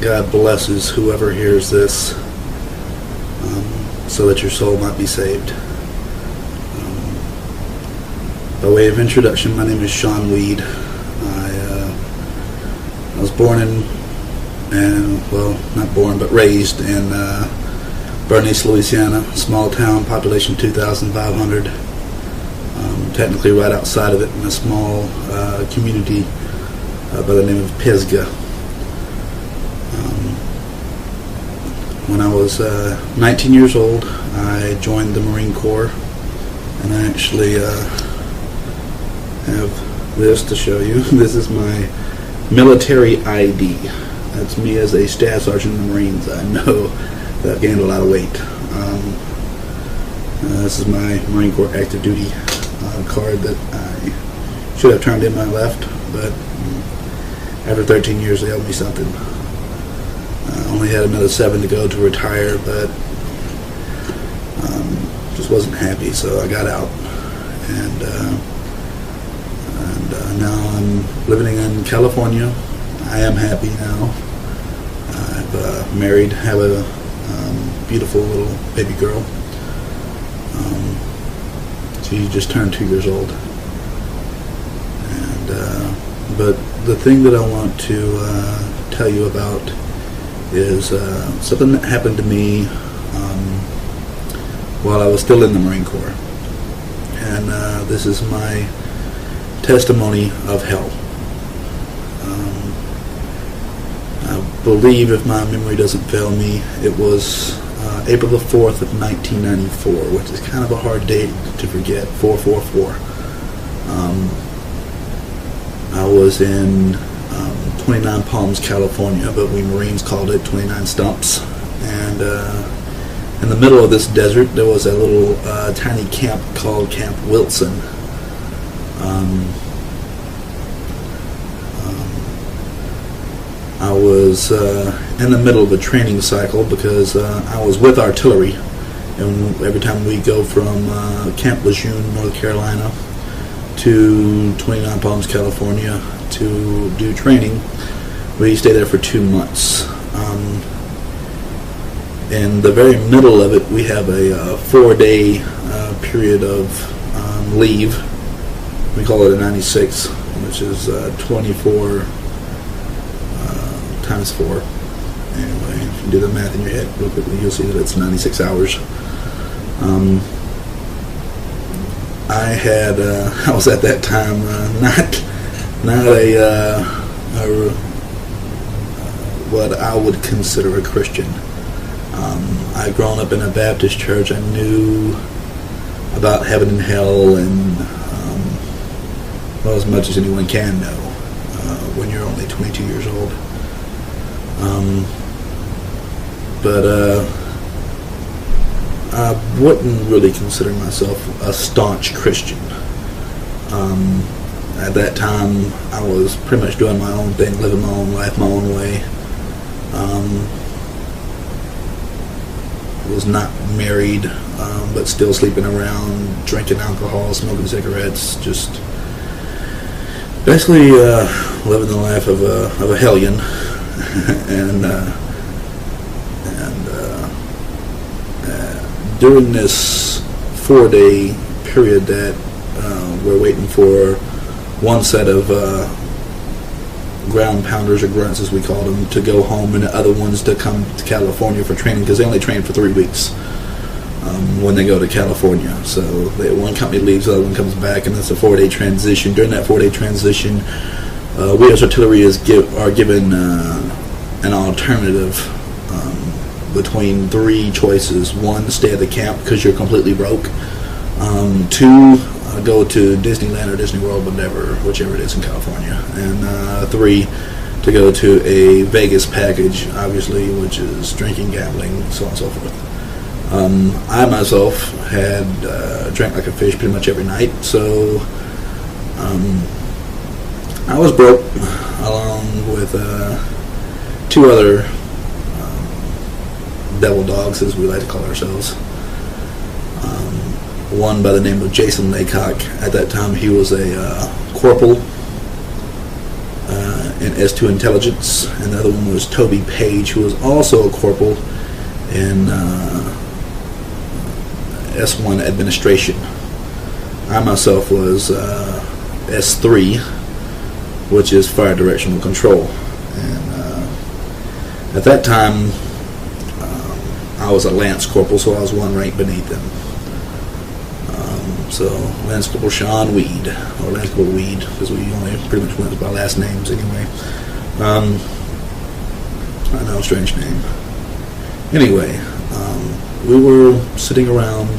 God blesses whoever hears this, so that your soul might be saved. By way of introduction, my name is Sean Weed. I was born not born, but raised in Bernice, Louisiana, small town, population 2,500. Technically right outside of it in a small community by the name of Pisgah. When I was 19 years old, I joined the Marine Corps, and I actually have this to show you. This is my military ID. That's me as a staff sergeant in the Marines. I know that I've gained a lot of weight. This is my Marine Corps active duty card that I should have turned in my left, but after 13 years they owed me something. I only had another 7 to go to retire, but just wasn't happy, so I got out, and now I'm living in California. I am happy now. I've married, have a beautiful little baby girl. She just turned 2 years old, and but the thing that I want to tell you about is something that happened to me while I was still in the Marine Corps, and this is my testimony of hell. I believe, if my memory doesn't fail me, it was April the 4th of 1994, which is kind of a hard date to forget, 444. I was in 29 Palms, California, but we Marines called it 29 Stumps. And in the middle of this desert, there was a little tiny camp called Camp Wilson. I was in the middle of a training cycle because I was with artillery, and every time we go from Camp Lejeune, North Carolina, to 29 Palms, California, to do training, we stay there for 2 months. In the very middle of it, we have a 4-day period of leave. We call it a 96, which is 24 times 4. Anyway, if you do the math in your head real quickly, you'll see that it's 96 hours. I was at that time not a what I would consider a Christian. I'd grown up in a Baptist church. I knew about heaven and hell, and as much as anyone can know when you're only 22 years old. But I wouldn't really consider myself a staunch Christian. At that time, I was pretty much doing my own thing, living my own life, my own way. Was not married, but still sleeping around, drinking alcohol, smoking cigarettes, just basically living the life of a hellion. and during this 4-day period that we're waiting for one set of ground pounders, or grunts as we call them, to go home, and the other ones to come to California for training, because they only train for 3 weeks when they go to California. So one company leaves, the other one comes back, and it's a 4-day transition. During that 4-day transition, we as artillery are given an alternative between 3 choices. 1, stay at the camp because you're completely broke. 2, go to Disneyland or Disney World, whichever it is in California. And 3, to go to a Vegas package, obviously, which is drinking, gambling, so on and so forth. I myself had drank like a fish pretty much every night, so I was broke, along with 2 other devil dogs, as we like to call ourselves. One by the name of Jason Laycock. At that time, he was a corporal in S2 Intelligence, and the other one was Toby Page, who was also a corporal in S1 Administration. I myself was S3, which is Fire Directional Control. And at that time, I was a Lance Corporal, so I was one rank beneath them. So Lance Corporal Sean Weed, or Lance Corporal Weed, because we only pretty much went by last names anyway. I know, strange name. Anyway, we were sitting around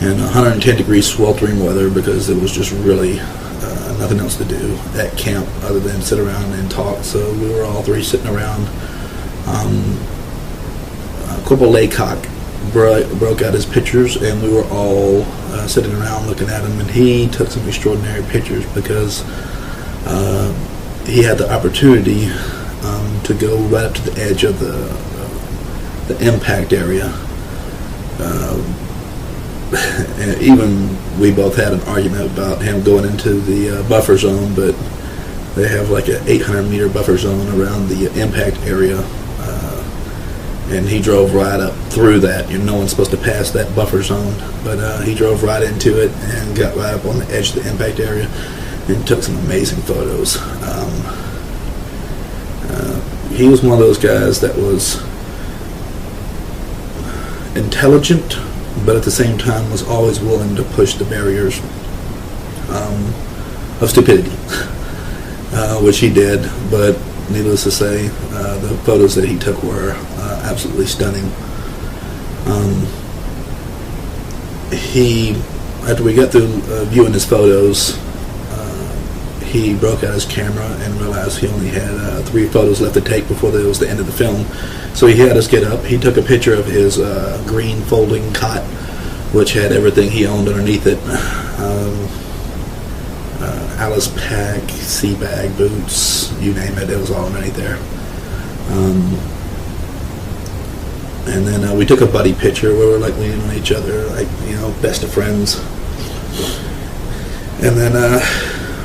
in 110 degree sweltering weather because it was just really nothing else to do at camp other than sit around and talk. So we were all three sitting around. Corporal Laycock broke out his pictures, and we were all sitting around looking at him, and he took some extraordinary pictures because he had the opportunity to go right up to the edge of the impact area. And even we both had an argument about him going into the buffer zone, but they have like an 800 meter buffer zone around the impact area. And he drove right up through that. No one's supposed to pass that buffer zone, but he drove right into it and got right up on the edge of the impact area and took some amazing photos. He was one of those guys that was intelligent, but at the same time was always willing to push the barriers of stupidity, which he did. But needless to say, the photos that he took were absolutely stunning. After we got through viewing his photos, he broke out his camera and realized he only had 3 photos left to take before it was the end of the film. So he had us get up. He took a picture of his green folding cot, which had everything he owned underneath it. Alice pack, sea bag, boots, you name it, it was all underneath there. And then we took a buddy picture where we were like leaning on each other, like, best of friends. And then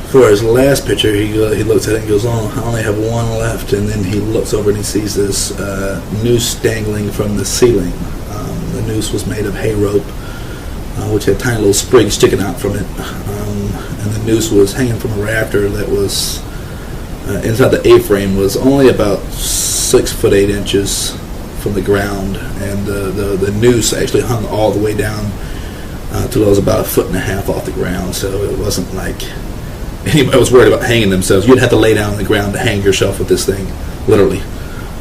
for his last picture, he looks at it and goes, "Oh, I only have one left." And then he looks over and he sees this noose dangling from the ceiling. The noose was made of hay rope, which had tiny little sprigs sticking out from it. And the noose was hanging from a rafter that was inside the A-frame, was only about 6 foot 8 inches from the ground, and the noose actually hung all the way down till it was about 1.5 feet off the ground. So it wasn't like anybody was worried about hanging themselves. You'd have to lay down on the ground to hang yourself with this thing, literally.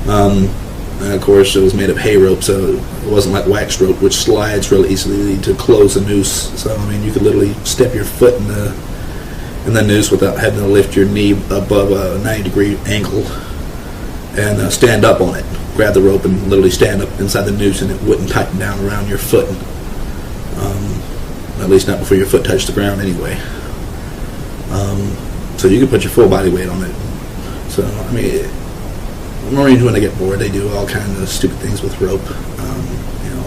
And of course, it was made of hay rope, so it wasn't like wax rope, which slides really easily to close the noose. So I mean, you could literally step your foot in the noose without having to lift your knee above a 90-degree angle and stand up on it. Grab the rope and literally stand up inside the noose, and it wouldn't tighten down around your foot. At least not before your foot touched the ground anyway. So you could put your full body weight on it. So, I mean, Marines, when they get bored, they do all kinds of stupid things with rope.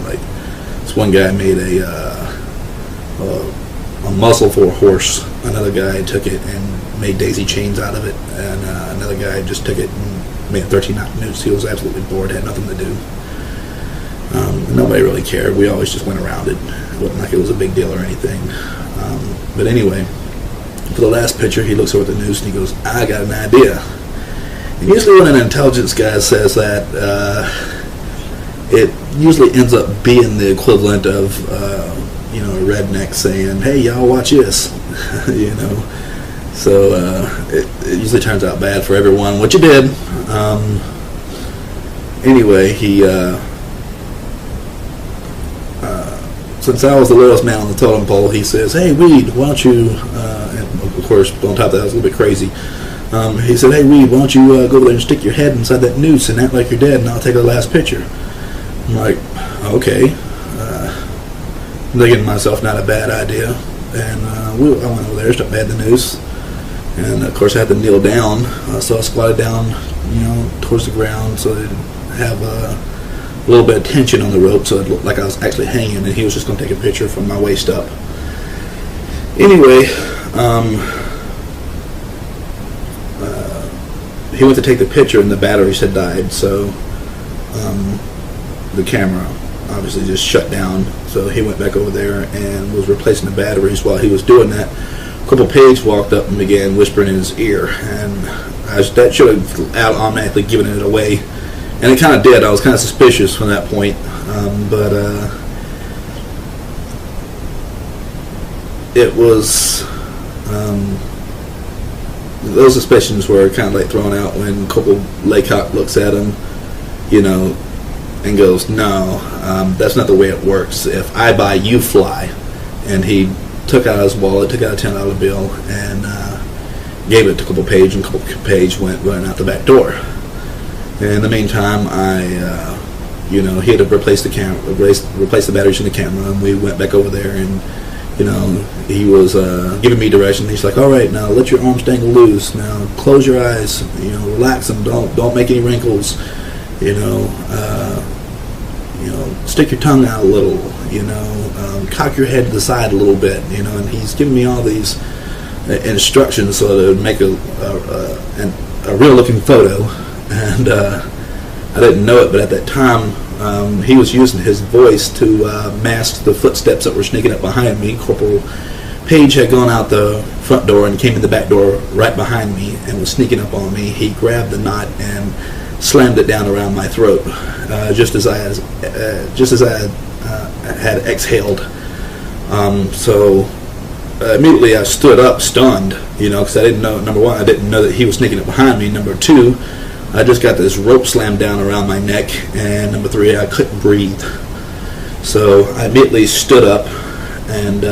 Like this one guy made a muzzle for a horse. Another guy took it and made daisy chains out of it. And another guy just took it and made a 13-knot noose. He was absolutely bored, had nothing to do. Nobody really cared. We always just went around it. It wasn't like it was a big deal or anything. But anyway, for the last picture, he looks over at the noose and he goes, "I got an idea." And usually when an intelligence guy says that, it usually ends up being the equivalent of, a redneck saying, "Hey, y'all, watch this." So it usually turns out bad for everyone, which it did. Anyway, he... since I was the lowest man on the totem pole, he says, "Hey, Weed, why don't you," and of course, on top of that, I was a little bit crazy. He said, "Hey, Weed, why don't you go over there and stick your head inside that noose and act like you're dead, and I'll take the last picture." I'm like, okay. I'm thinking to myself, not a bad idea. And I went over there, started at the noose, and of course I had to kneel down. So I squatted down, towards the ground, so I'd have a little bit of tension on the rope, so it looked like I was actually hanging, and he was just going to take a picture from my waist up. Anyway, he went to take the picture and the batteries had died, so the camera obviously just shut down. So he went back over there and was replacing the batteries. While he was doing that, Corporal Page walked up and began whispering in his ear, and that should have automatically given it away, and it kind of did. I was kind of suspicious from that point, but it was those suspicions were kind of like thrown out when Corporal Laycock looks at him, and goes, "No, that's not the way it works. If I buy, you fly." And he took out his wallet, took out a $10 bill, and gave it to Corporal Page, and Corporal Page went running out the back door. In the meantime, he had to replace the camera, replace the batteries in the camera, and we went back over there, and he was giving me direction. He's like, "All right, now let your arms dangle loose. Now close your eyes. Relax them. Don't make any wrinkles. Stick your tongue out a little. Cock your head to the side a little bit. And he's giving me all these instructions so that it would make a real-looking photo. And I didn't know it, but at that time, he was using his voice to mask the footsteps that were sneaking up behind me. Corporal Page had gone out the front door and came in the back door right behind me and was sneaking up on me. He grabbed the knot and slammed it down around my throat, just as I had exhaled. So immediately I stood up, stunned, because I didn't know. Number one, I didn't know that he was sneaking up behind me. Number two, I just got this rope slammed down around my neck, and number three, I couldn't breathe. So I immediately stood up, and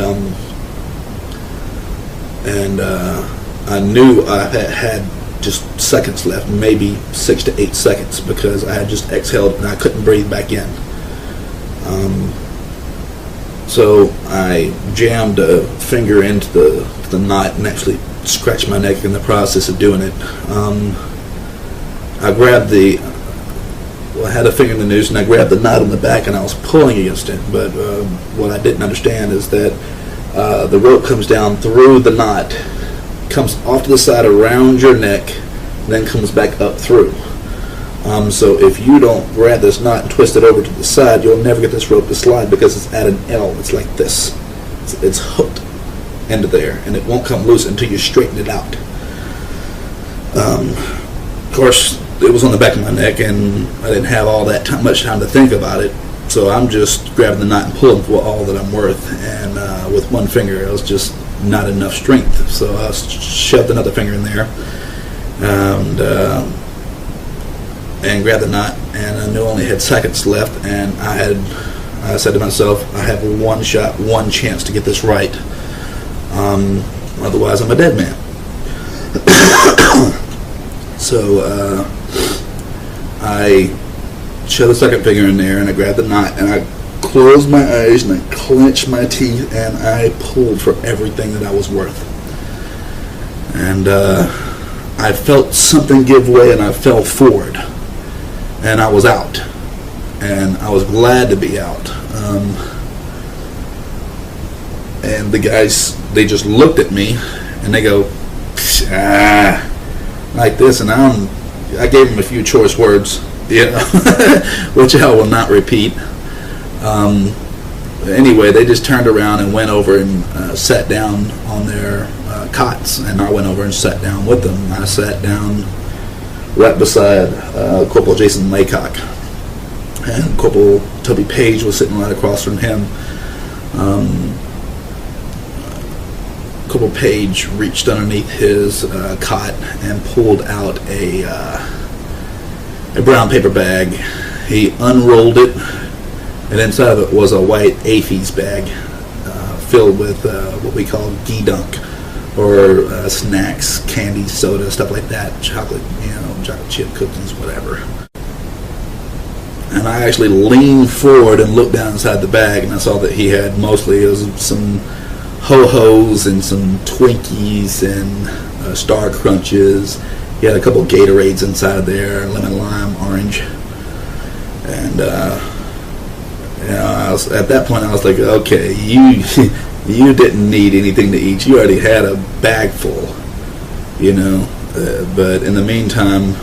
I knew I had just seconds left, maybe 6 to 8 seconds, because I had just exhaled and I couldn't breathe back in. So I jammed a finger into the knot and actually scratched my neck in the process of doing it. I grabbed I had a finger in the noose, and I grabbed the knot on the back, and I was pulling against it. But what I didn't understand is that the rope comes down through the knot, comes off to the side around your neck, then comes back up through. So if you don't grab this knot and twist it over to the side, you'll never get this rope to slide because it's at an L. It's like this. It's hooked into there, and it won't come loose until you straighten it out. Of course, it was on the back of my neck, and I didn't have all that much time to think about it. So I'm just grabbing the knot and pulling for all that I'm worth. And with one finger, it was just not enough strength. So I shoved another finger in there and grabbed the knot. And I knew I only had seconds left. And I said to myself, I have one shot, one chance to get this right. Otherwise, I'm a dead man. So I shoved the second finger in there, and I grabbed the knot, and I closed my eyes, and I clenched my teeth, and I pulled for everything that I was worth. And I felt something give way, and I fell forward, and I was out, and I was glad to be out. And the guys, they just looked at me, and they go, like this, and I gave them a few choice words, which I will not repeat. Anyway, they just turned around and went over and sat down on their cots, and I went over and sat down with them. I sat down right beside Corporal Jason Laycock, and Corporal Toby Page was sitting right across from him. Corporal Page reached underneath his cot and pulled out a brown paper bag. He unrolled it, and inside of it was a white AFES bag filled with what we call G-Dunk, or snacks, candy, soda, stuff like that, chocolate, chocolate chip cookies, whatever. And I actually leaned forward and looked down inside the bag, and I saw that he had mostly some Ho-Hos and some Twinkies and Star Crunches. He had a couple Gatorades inside there, lemon, lime, orange. And at that point I was like, okay, you didn't need anything to eat. You already had a bag full, But in the meantime,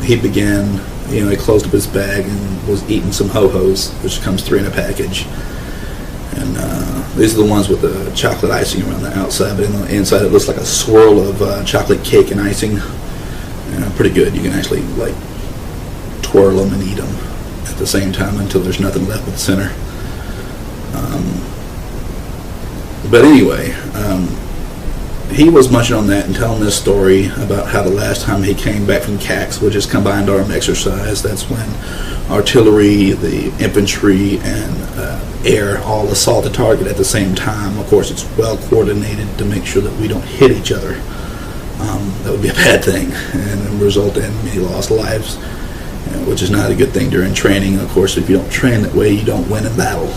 he began, he closed up his bag and was eating some Ho-Hos, which comes 3 in a package. And these are the ones with the chocolate icing around the outside, but on the inside it looks like a swirl of chocolate cake and icing. Pretty good. You can actually like twirl them and eat them at the same time until there's nothing left but the center. But anyway, he was munching on that and telling this story about how the last time he came back from CAX, which is Combined Armed Exercise, that's when artillery, the infantry, and air all assault the target at the same time. Of course, it's well coordinated to make sure that we don't hit each other. That would be a bad thing and result in many lost lives, which is not a good thing during training. Of course, if you don't train that way, you don't win in battle.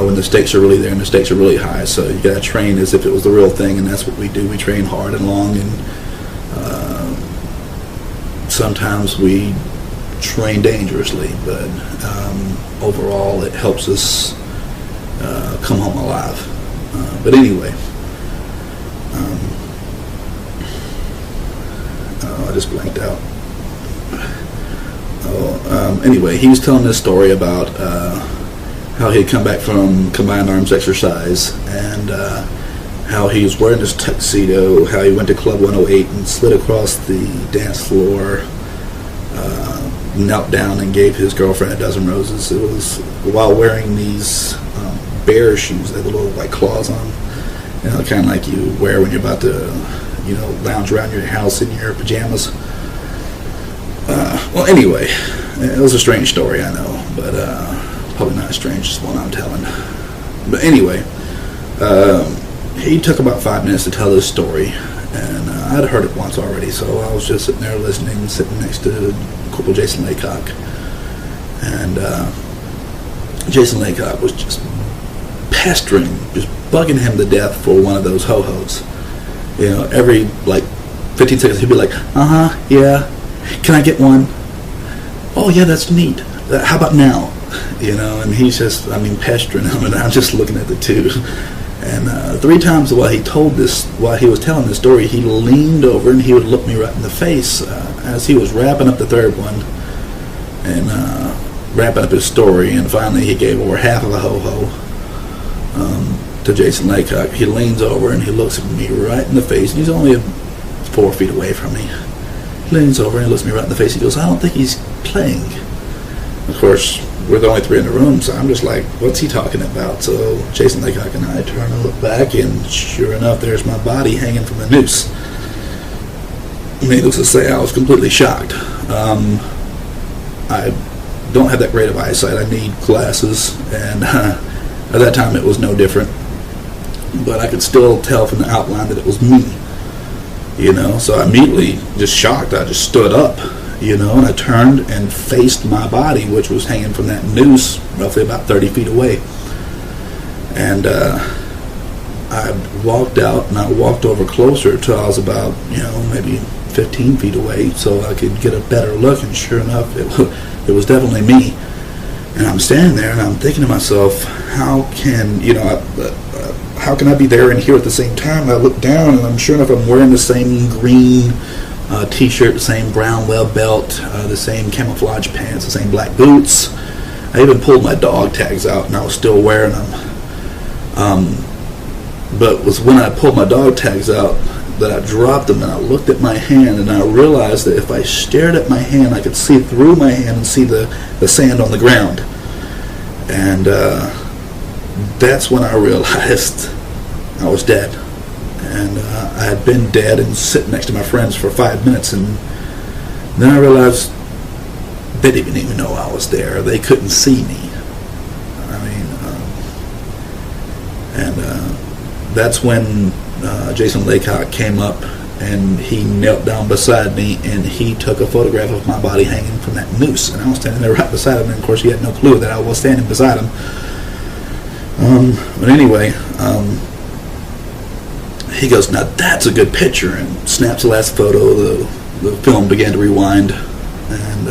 When the stakes are really there and the stakes are really high, so you got to train as if it was the real thing, and that's what we do. We train hard and long, and sometimes we train dangerously, but overall it helps us come home alive. But anyway, I just blanked out. Anyway, he was telling this story about how he had come back from Combined Arms Exercise, and how he was wearing his tuxedo, how he went to Club 108 and slid across the dance floor, knelt down and gave his girlfriend a dozen roses. It was while wearing these bear shoes. They have little white claws on them, kind of like you wear when you're about to, lounge around your house in your pajamas. Well, anyway, it was a strange story, I know, but probably not as strange as the one I'm telling. But anyway, he took about 5 minutes to tell this story, and I'd heard it once already, so I was just sitting there listening, sitting next to Corporal Jason Laycock. And Jason Laycock was just pestering, just bugging him to death for one of those Ho-Hos. Every 15 seconds he'd be like, yeah, can I get one? Oh yeah, that's neat. How about now? And he's just, pestering him, and I'm just looking at the two. And 3 times while he was telling this story, he leaned over and he would look me right in the face as he was wrapping up the third one and wrapping up his story. And finally, he gave over half of a Ho-Ho to Jason Laycock. He leans over and he looks at me right in the face, and he's only 4 feet away from me. He leans over and he looks me right in the face. He goes, "I don't think he's playing." Of course, we're the only 3 in the room, so I'm just like, what's he talking about? So Jason Laycock and I turn and look back, and sure enough, there's my body hanging from the noose. Needless to say, I was completely shocked. I don't have that great of eyesight. I need glasses, and at that time it was no different. But I could still tell from the outline that it was me. So I immediately, just shocked, I just stood up. And I turned and faced my body, which was hanging from that noose roughly about 30 feet away. And I walked out, and I walked over closer till I was about, maybe 15 feet away, so I could get a better look. And sure enough, it was definitely me. And I'm standing there, and I'm thinking to myself, how can I be there and here at the same time? And I look down, and I'm sure enough, I'm wearing the same green T-shirt, the same brown web belt, the same camouflage pants, the same black boots. I even pulled my dog tags out, and I was still wearing them. But it was when I pulled my dog tags out that I dropped them, and I looked at my hand, and I realized that if I stared at my hand, I could see through my hand and see the sand on the ground. And that's when I realized I was dead. And I had been dead and sitting next to my friends for 5 minutes, and then I realized they didn't even know I was there. They couldn't see me. That's when Jason Laycock came up, and he knelt down beside me, and he took a photograph of my body hanging from that noose. And I was standing there right beside him, and of course he had no clue that I was standing beside him. But anyway, he goes, "Now that's a good picture," and snaps the last photo. The film began to rewind, and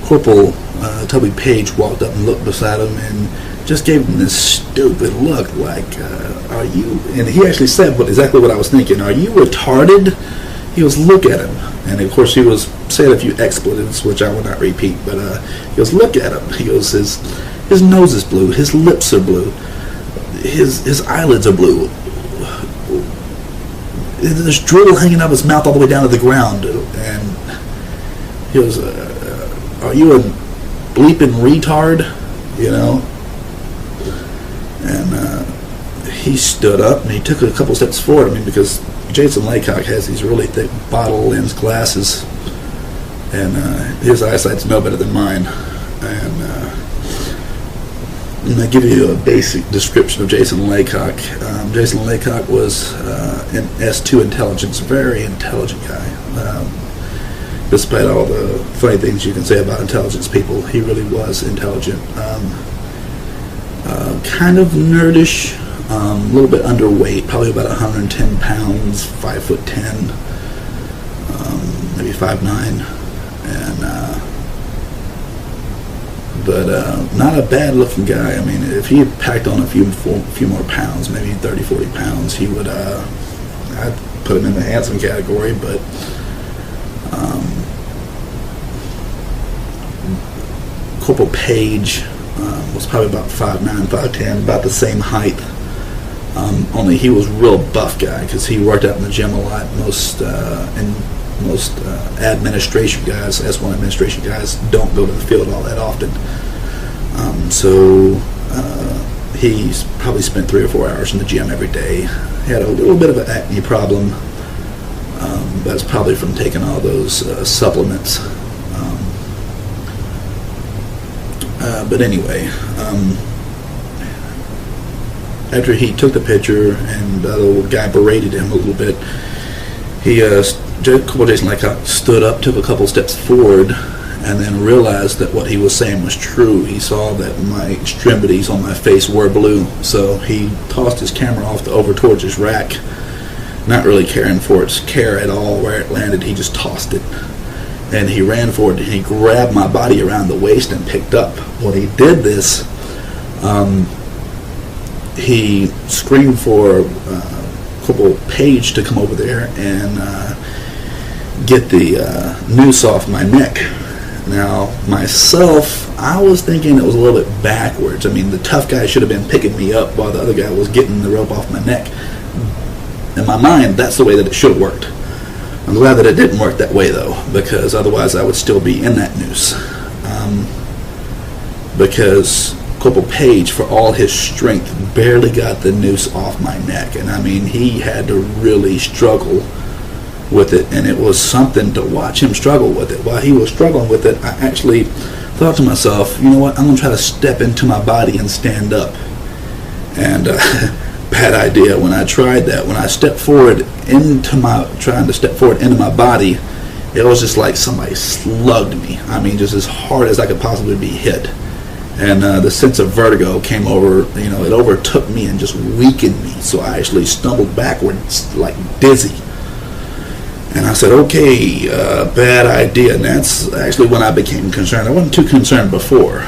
Corporal Toby Page walked up and looked beside him and just gave him this stupid look, like, are you, and he actually said exactly what I was thinking, are you retarded? He goes, look at him. And of course he was saying a few expletives, which I will not repeat, but he goes, look at him. He goes, his nose is blue, his lips are blue, his eyelids are blue, there's drool hanging out of his mouth all the way down to the ground. And he goes, are you a bleeping retard? You know? And he stood up and he took a couple steps forward. I mean, because Jason Laycock has these really thick bottle lens glasses, and his eyesight's no better than mine. And I give you a basic description of Jason Laycock. Jason Laycock was an S2 intelligence, very intelligent guy. Despite all the funny things you can say about intelligence people, he really was intelligent. Kind of nerdish, a little bit underweight, probably about 110 pounds, 5'10", maybe 5'9", and but not a bad looking guy. I mean, if he had packed on a few more pounds, maybe 30, 40 pounds, he would, I'd put him in the handsome category, but Corporal Page was probably about 5'9", 5'10", about the same height. Only he was a real buff guy because he worked out in the gym a lot. Most administration guys, S1 administration guys, don't go to the field all that often. So he's probably spent 3 or 4 hours in the gym every day. He had a little bit of an acne problem. That's probably from taking all those supplements. But anyway, after he took the picture and the little guy berated him a little bit, Corporal Jason Laycock stood up, took a couple steps forward, and then realized that what he was saying was true. He saw that my extremities on my face were blue, so he tossed his camera off over towards his rack, not really caring for its care at all where it landed. He just tossed it. And he ran forward and he grabbed my body around the waist and picked up. When he did this, he screamed for Corporal Page to come over there and get the noose off my neck. Now, myself, I was thinking it was a little bit backwards. I mean, the tough guy should have been picking me up while the other guy was getting the rope off my neck. In my mind, that's the way that it should have worked. I'm glad that it didn't work that way, though, because otherwise I would still be in that noose. Because Corporal Page, for all his strength, barely got the noose off my neck. And I mean, he had to really struggle with it, and it was something to watch him struggle with it. While he was struggling with it, I actually thought to myself, you know what, I'm going to try to step into my body and stand up. And bad idea. When I tried that, when I stepped forward trying to step forward into my body, it was just like somebody slugged me. I mean, just as hard as I could possibly be hit. And the sense of vertigo came over, it overtook me and just weakened me. So I actually stumbled backwards like dizzy. And I said, okay, bad idea. And that's actually when I became concerned. I wasn't too concerned before.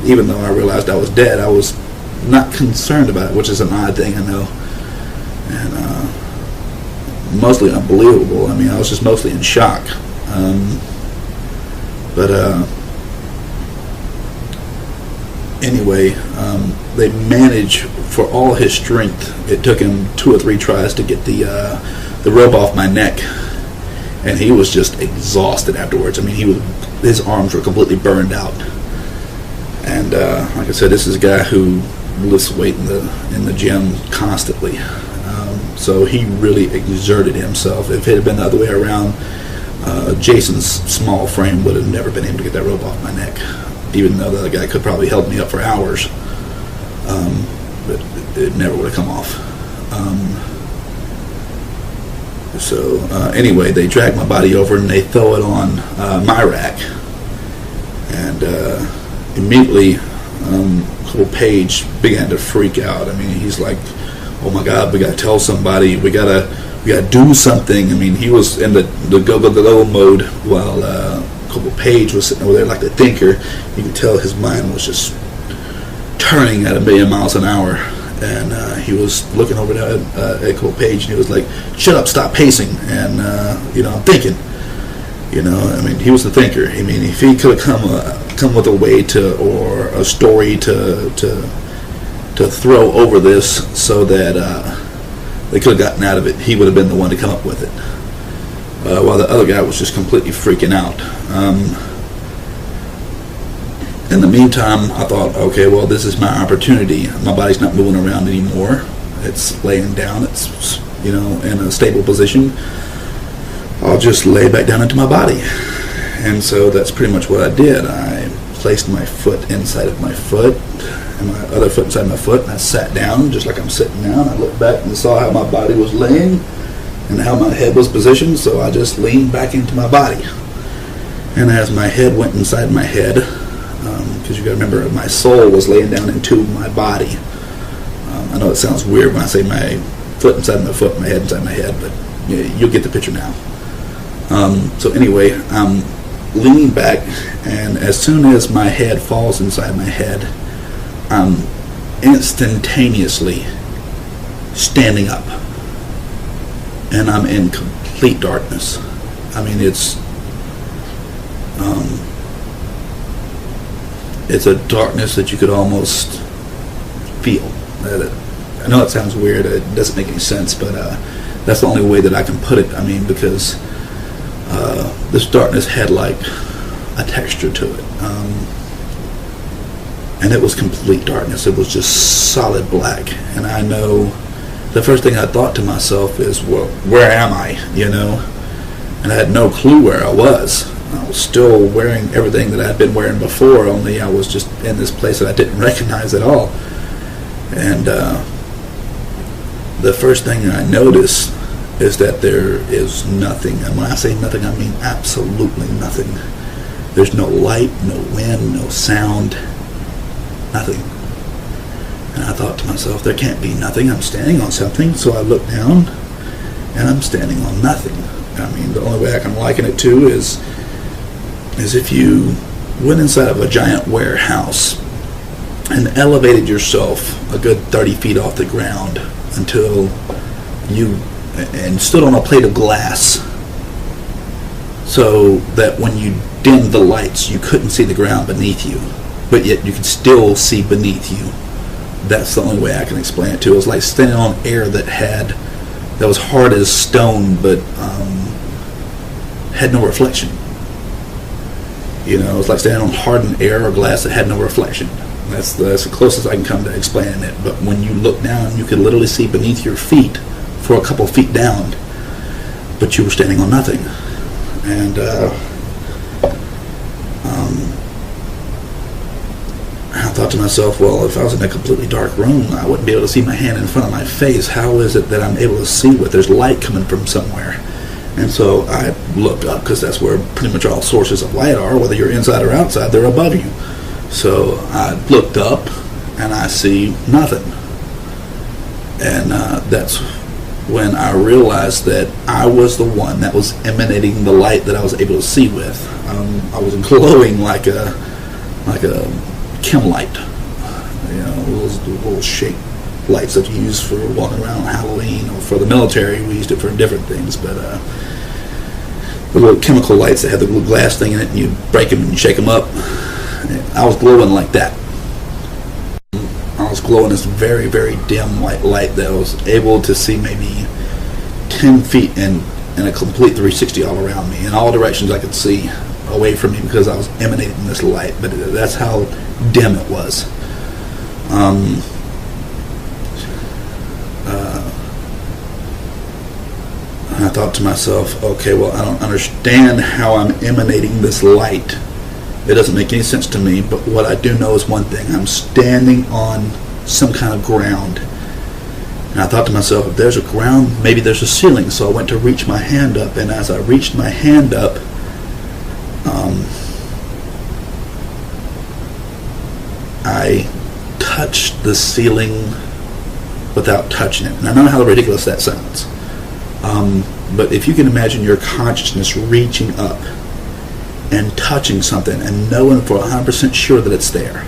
Even though I realized I was dead, I was not concerned about it, which is an odd thing, I know. And mostly unbelievable. I mean, I was just mostly in shock. Anyway, they managed, for all his strength, it took him 2 or 3 tries to get the rope off my neck, and he was just exhausted afterwards. I mean, his arms were completely burned out. And like I said, this is a guy who lifts weight in the gym constantly. So he really exerted himself. If it had been the other way around, Jason's small frame would have never been able to get that rope off my neck, even though the other guy could probably held me up for hours. But it never would have come off. Anyway, they drag my body over and they throw it on my rack. And immediately, Corporal Page began to freak out. I mean, he's like, oh my God, we got to tell somebody. We got to do something. I mean, he was in the go mode while Corporal Page was sitting over there like the thinker. You could tell his mind was just turning at 1,000,000 miles an hour. And he was looking over there at Corporal Page, and he was like, "Shut up, stop pacing." And I'm thinking. I mean, he was the thinker. I mean, if he could have come with a way or a story to throw over this so that they could have gotten out of it, he would have been the one to come up with it. While the other guy was just completely freaking out. In the meantime, I thought, okay, well, this is my opportunity. My body's not moving around anymore. It's laying down. It's, in a stable position. I'll just lay back down into my body. And so that's pretty much what I did. I placed my foot inside of my foot and my other foot inside my foot, and I sat down just like I'm sitting now. And I looked back and saw how my body was laying and how my head was positioned, so I just leaned back into my body. And as my head went inside my head, because you got to remember, my soul was laying down into my body. I know it sounds weird when I say my foot inside my foot, my head inside my head, but you'll get the picture now. So anyway, I'm leaning back, and as soon as my head falls inside my head, I'm instantaneously standing up, and I'm in complete darkness. I mean, it's a darkness that you could almost feel. I know it sounds weird, it doesn't make any sense, but that's the only way that I can put it. I mean, because this darkness had like a texture to it, and it was complete darkness. It was just solid black. And I know the first thing I thought to myself is, well, where am I? And I had no clue where I was. I was still wearing everything that I'd been wearing before, only I was just in this place that I didn't recognize at all. And the first thing I noticed is that there is nothing. And when I say nothing, I mean absolutely nothing. There's no light, no wind, no sound, nothing. And I thought to myself, there can't be nothing. I'm standing on something. So I looked down, and I'm standing on nothing. I mean, the only way I can liken it to is if you went inside of a giant warehouse and elevated yourself a good 30 feet off the ground until you stood on a plate of glass, so that when you dimmed the lights you couldn't see the ground beneath you, but yet you could still see beneath you. That's the only way I can explain it to. It was like standing on air that was hard as stone, but had no reflection. It was like standing on hardened air or glass that had no reflection. That's the closest I can come to explaining it. But when you look down, you could literally see beneath your feet for a couple feet down, but you were standing on nothing. And I thought to myself, well, if I was in a completely dark room, I wouldn't be able to see my hand in front of my face. How is it that I'm able to see what there's light coming from somewhere? And so I looked up, because that's where pretty much all sources of light are, whether you're inside or outside, they're above you. So I looked up, and I see nothing. And that's when I realized that I was the one that was emanating the light that I was able to see with. I was glowing like a chem light, those little shaped lights that you use for walking around on Halloween, or for the military. We used it for different things, but the little chemical lights that have the little glass thing in it, and you break them and you shake them up. I was glowing like that. I was glowing this very, very dim white light that I was able to see maybe 10 feet in a complete 360 all around me. In all directions I could see away from me, because I was emanating this light. But that's how dim it was. I thought to myself, okay, well, I don't understand how I'm emanating this light. It doesn't make any sense to me, but what I do know is one thing. I'm standing on some kind of ground. And I thought to myself, if there's a ground, maybe there's a ceiling. So I went to reach my hand up, and as I reached my hand up, I touched the ceiling without touching it. And I know how ridiculous that sounds. But if you can imagine your consciousness reaching up and touching something and knowing for 100% sure that it's there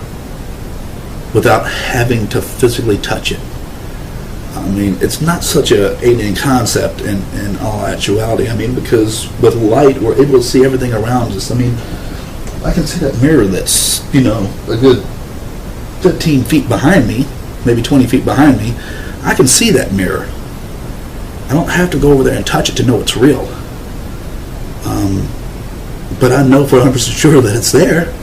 without having to physically touch it. I mean, it's not such a alien concept in all actuality. I mean, because with light, we're able to see everything around us. I mean, I can see that mirror that's, you know, a good 15 feet behind me, maybe 20 feet behind me. I can see that mirror. I don't have to go over there and touch it to know it's real. But I know for 100% sure that it's there.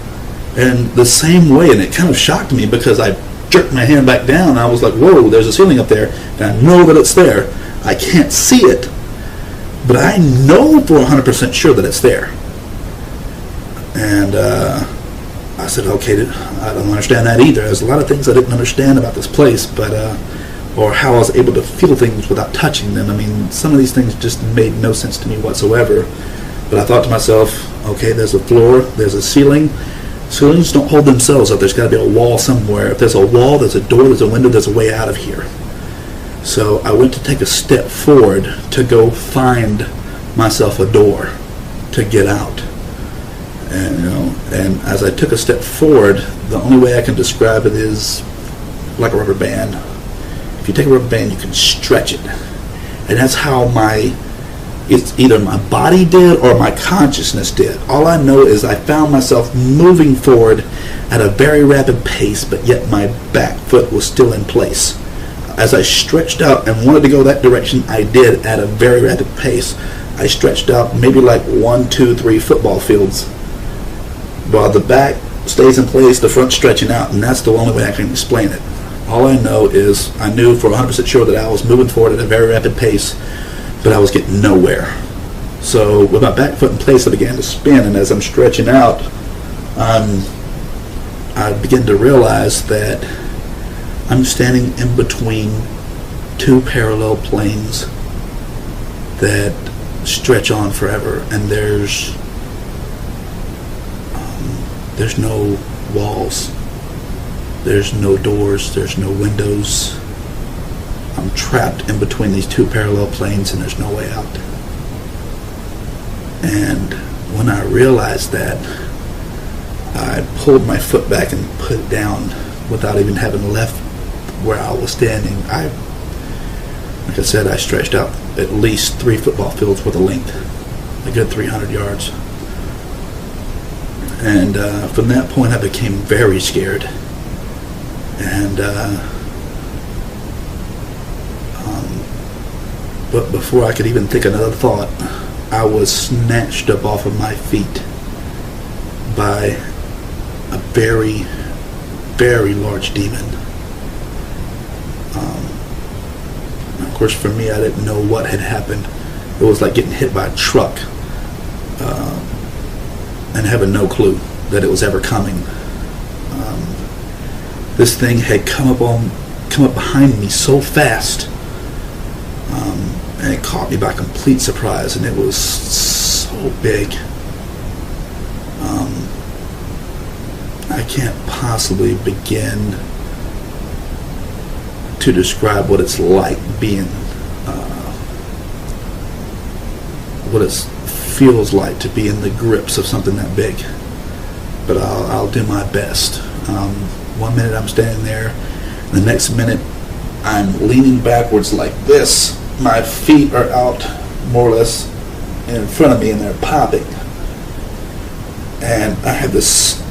And the same way, and it kind of shocked me because I jerked my hand back down. I was like, whoa, there's a ceiling up there, and I know that it's there. I can't see it, but I know for 100% sure that it's there. And I said, okay, I don't understand that either. There's a lot of things I didn't understand about this place, but or how I was able to feel things without touching them. I mean, some of these things just made no sense to me whatsoever. But I thought to myself, okay, there's a floor, there's a ceiling. Ceilings don't hold themselves up. There's got to be a wall somewhere. If there's a wall, there's a door, there's a window, there's a way out of here. So I went to take a step forward to go find myself a door to get out. And, you know, and as I took a step forward, the only way I can describe it is like a rubber band. If you take a rubber band, you can stretch it. And that's how it's either my body did or my consciousness did. All I know is I found myself moving forward at a very rapid pace, but yet my back foot was still in place. As I stretched out and wanted to go that direction, I did at a very rapid pace. I stretched out maybe like 1, 2, 3 football fields. While the back stays in place, the front stretching out, and that's the only way I can explain it. All I know is I knew for 100% sure that I was moving forward at a very rapid pace, but I was getting nowhere. So with my back foot in place, I began to spin, and as I'm stretching out, I began to realize that I'm standing in between 2 parallel planes that stretch on forever, and there's no walls, there's no doors, there's no windows. I'm trapped in between these 2 parallel planes, and there's no way out. And when I realized that, I pulled my foot back and put it down without even having left where I was standing. Like I said, I stretched out at least 3 football fields worth of length, a good 300 yards. And from that point, I became very scared. And but before I could even think another thought, I was snatched up off of my feet by a very, very large demon. Of course, for me, I didn't know what had happened. It was like getting hit by a truck and having no clue that it was ever coming. This thing had come up behind me so fast. And it caught me by complete surprise, and it was so big. I can't possibly begin to describe what it's like being, what it feels like to be in the grips of something that big. But I'll do my best. 1 minute I'm standing there, the next minute I'm leaning backwards like this. My feet are out more or less in front of me, and they're popping. And I have this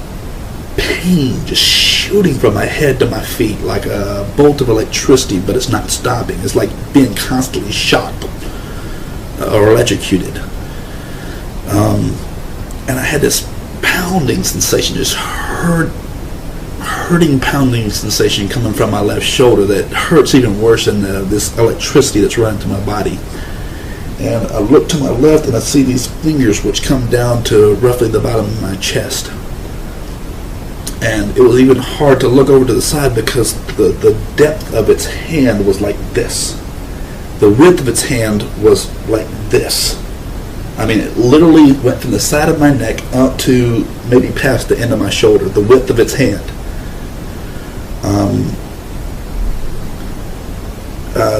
pain just shooting from my head to my feet like a bolt of electricity, but it's not stopping. It's like being constantly shocked or electrocuted. And I had this pounding sensation, just hurting pounding sensation coming from my left shoulder that hurts even worse than this electricity that's running through my body. And I look to my left, and I see these fingers which come down to roughly the bottom of my chest. And it was even hard to look over to the side because the depth of its hand was like this. The width of its hand was like this. I mean, it literally went from the side of my neck up to maybe past the end of my shoulder, the width of its hand.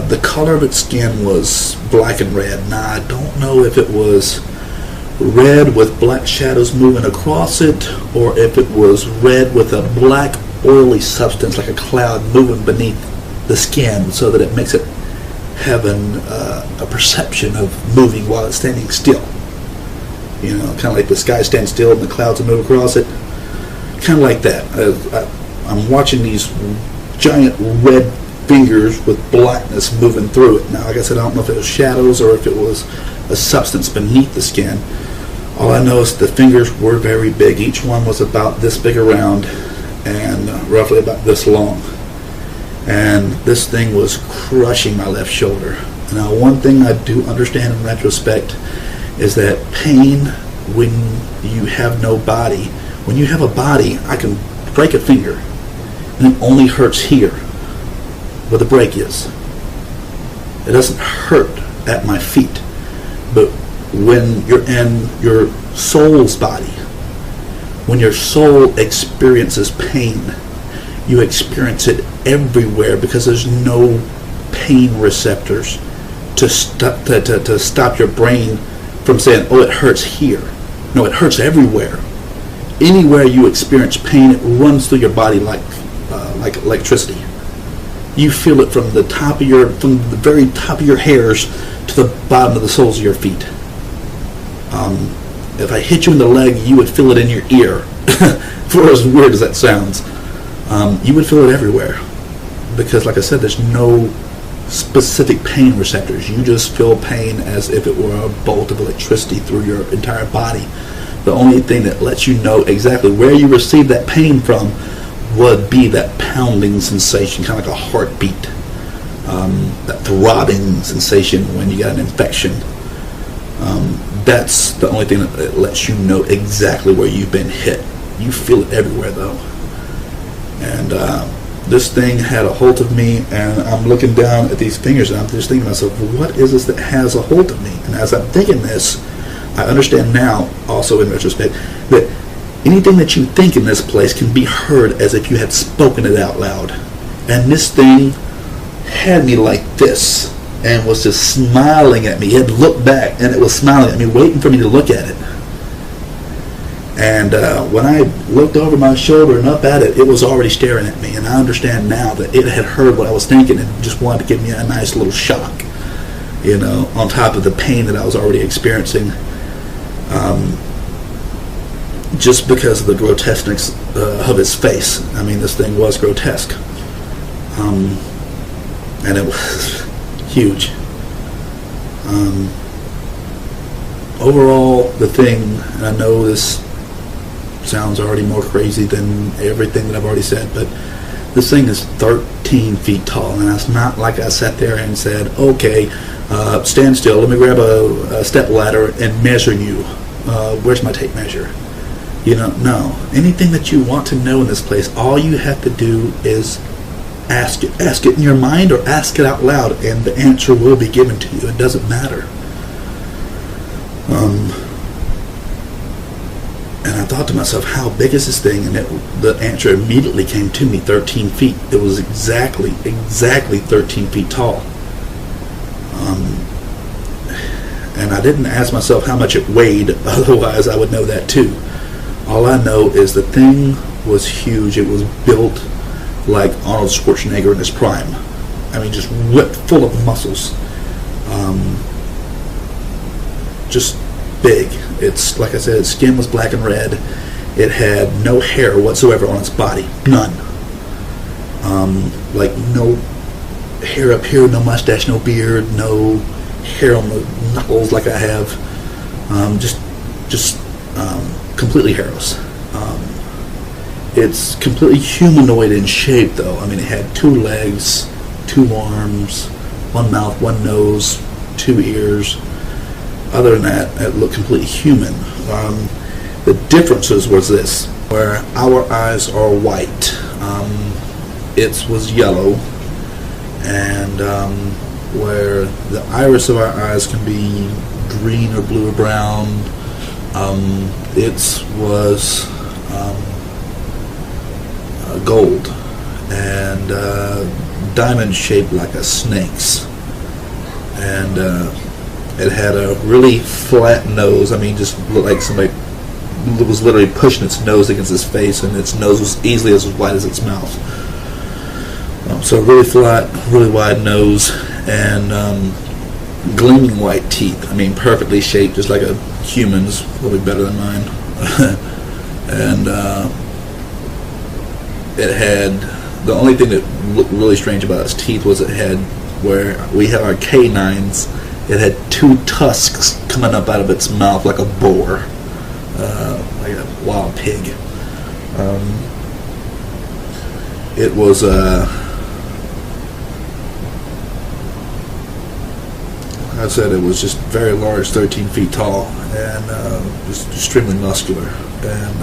The color of its skin was black and red. Now, I don't know if it was red with black shadows moving across it, or if it was red with a black oily substance like a cloud moving beneath the skin, so that it makes it have a perception of moving while it's standing still. You know, kind of like the sky stands still and the clouds move across it. Kind of like that. I'm watching these giant red fingers with blackness moving through it. Now, like I said, I don't know if it was shadows or if it was a substance beneath the skin. All I know is the fingers were very big. Each one was about this big around and roughly about this long. And this thing was crushing my left shoulder. Now, one thing I do understand in retrospect is that pain when you have no body. When you have a body, I can break a finger, and it only hurts here, where the break is. It doesn't hurt at my feet. But when you're in your soul's body, when your soul experiences pain, you experience it everywhere because there's no pain receptors to stop your brain from saying, oh, it hurts here. No, it hurts everywhere. Anywhere you experience pain, it runs through your body like electricity. You feel it from the very top of your hairs to the bottom of the soles of your feet. If I hit you in the leg, you would feel it in your ear. For as weird as that sounds, you would feel it everywhere. Because, like I said, there's no specific pain receptors. You just feel pain as if it were a bolt of electricity through your entire body. The only thing that lets you know exactly where you received that pain from would be that pounding sensation, kind of like a heartbeat, that throbbing sensation when you got an infection. That's the only thing that lets you know exactly where you've been hit. You feel it everywhere, though. And this thing had a hold of me, and I'm looking down at these fingers, and I'm just thinking to myself, well, what is this that has a hold of me? And as I'm thinking this, I understand now, also in retrospect, that anything that you think in this place can be heard as if you had spoken it out loud. And this thing had me like this, and was just smiling at me. It had looked back, and it was smiling at me, waiting for me to look at it. And when I looked over my shoulder and up at it, it was already staring at me. And I understand now that it had heard what I was thinking and just wanted to give me a nice little shock, you know, on top of the pain that I was already experiencing. Just because of the grotesqueness of its face. I mean, this thing was grotesque. And it was huge. Overall, the thing, and I know this sounds already more crazy than everything that I've already said, but this thing is 13 feet tall, and it's not like I sat there and said, okay, stand still, let me grab a step ladder and measure you. Where's my tape measure? You know, no. Anything that you want to know in this place, all you have to do is ask it. Ask it in your mind or ask it out loud, and the answer will be given to you. It doesn't matter. And I thought to myself, how big is this thing? And the answer immediately came to me, 13 feet. It was exactly 13 feet tall. And I didn't ask myself how much it weighed, otherwise I would know that too. All I know is the thing was huge. It was built like Arnold Schwarzenegger in his prime. I mean, just whipped full of muscles. Just big. It's, like I said, its skin was black and red. It had no hair whatsoever on its body. None. Like no hair up here, no mustache, no beard, no hair on the knuckles like I have. Just completely hairless. It's completely humanoid in shape, though. I mean, it had 2 legs, 2 arms, 1 mouth, 1 nose, 2 ears. Other than that, it looked completely human. The differences was this, where our eyes are white. Its was yellow, and where the iris of our eyes can be green or blue or brown, its was gold and diamond shaped like a snake's. And It had a really flat nose. I mean, just looked like somebody was literally pushing its nose against its face, and its nose was easily as wide as its mouth. So really flat, really wide nose, and gleaming white teeth. I mean, perfectly shaped, just like a human's, probably better than mine. And it had, the only thing that looked really strange about its teeth was it had, where we have our canines, it had two tusks coming up out of its mouth like a boar, like a wild pig. It was like I said, it was just very large, 13 feet tall, and just extremely muscular. And